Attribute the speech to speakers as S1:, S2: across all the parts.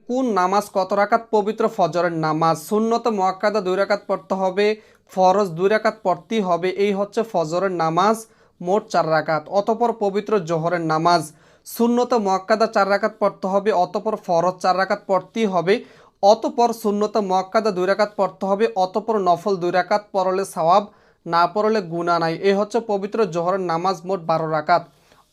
S1: কোন নামাজ কত রাকাত পবিত্র ফজরের নামাজ। সুন্নত মুআক্কাদা 2 রাকাত পড়তে হবে, ফরজ 2 রাকাত পড়তেই হবে, এই হচ্ছে ফজরের নামাজ, মোট 4 রাকাত। অতঃপর পবিত্র জোহরের নামাজ সুন্নত মুআক্কাদা 4 রাকাত পড়তে হবে, অতঃপর ফরজ 4 রাকাত পড়তেই হবে, অতঃপর সুন্নত মুআক্কাদা 2 রাকাত পড়তে হবে, অতঃপর নফল 2 রাকাত পড়লে সওয়াব, না পড়লে গুনাহ নাই। এই হচ্ছে পবিত্র জোহরের নামাজ, মোট 12 রাকাত।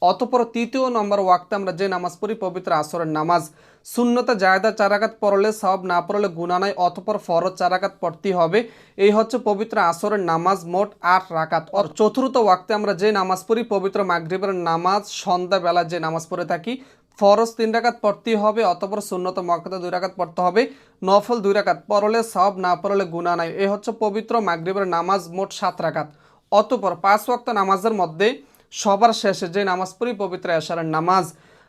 S1: অতঃপর তৃতীয় নম্বর ওয়াক্তে আমরা যে নামাজ পড়ি পবিত্র আসরের নামাজ, সুন্নতে জায়েদা 4 রাকাত পড়লে সওয়াব, না পড়লে গুনাহ নাই, অতঃপর ফরজ 4 রাকাত পড়তেই হবে। এই হচ্ছে পবিত্র আসরের নামাজ, মোট 8 রাকাত। আর চতুর্থ ওয়াক্তে আমরা যে নামাজ পড়ি পবিত্র মাগরিবের নামাজ, সন্ধ্যাবেলা যে নামাজ পড়ে থাকি, ফরজ 3 রাকাত পড়তেই হবে, অতঃপর সুন্নত মুআক্কাদা 2 রাকাত পড়তে হবে, নফল 2 রাকাত পড়লে সওয়াব, না পড়লে গুনাহ নাই। এই হচ্ছে পবিত্র মাগরিবের নামাজ, মোট 7 রাকাত। অতঃপর 5 ওয়াক্ত নামাজের মধ্যে সবার শেষে যে নামাজ পড়ি পবিত্র এশারের নামাজ।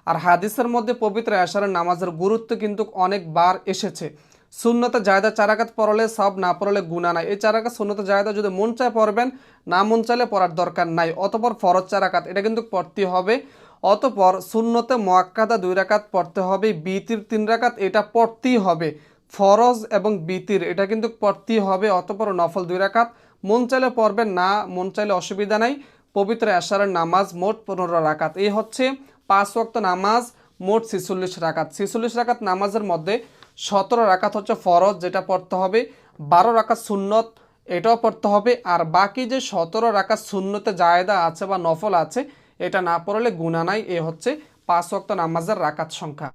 S1: আর হাদিসের মধ্যে পবিত্র এশারের নামাজের গুরুত্ব কিন্তু অনেকবার এসেছে। সুন্নতে জায়েদা 4 রাকাত পড়লে সওয়াব, না পড়লে গুনাহ নাই। এই 4 রাকাত সুন্নতে জায়েদা যদি মন চায় পড়বেন, না মন চাইলে পড়ার দরকার নাই। অতঃপর ফরজ 4 রাকাত, এটা কিন্তু পড়তেই হবে। অতঃপর সুন্নতে মুআক্কাদা 2 রাকাত পড়তে হবে, বিতির 3 রাকাত, এটা পড়তেই হবে। ফরজ এবং বিতির এটা কিন্তু পড়তেই হবে। অতঃপর নফল 2 রাকাত, মন চাইলে পড়বেন, না মন চাইলে অসুবিধা নাই। পবিত্র এশারের নামাজ, মোট 15 রাকাত। এই হচ্ছে 5 ওয়াক্ত নামাজ, মোট 46 রাকাত। 46 রাকাত নামাজের মধ্যে 17 রাকাত হচ্ছে ফরজ, যেটা পড়তে হবে, 12 রাকাত সুন্নত, এটাও পড়তে হবে। আর বাকি যে 17 রাকাত সুন্নতে জায়েদা আছে বা নফল আছে, এটা না পড়লে গুনাহ নাই। এ হচ্ছে 5 ওয়াক্ত নামাজের রাকাত সংখ্যা।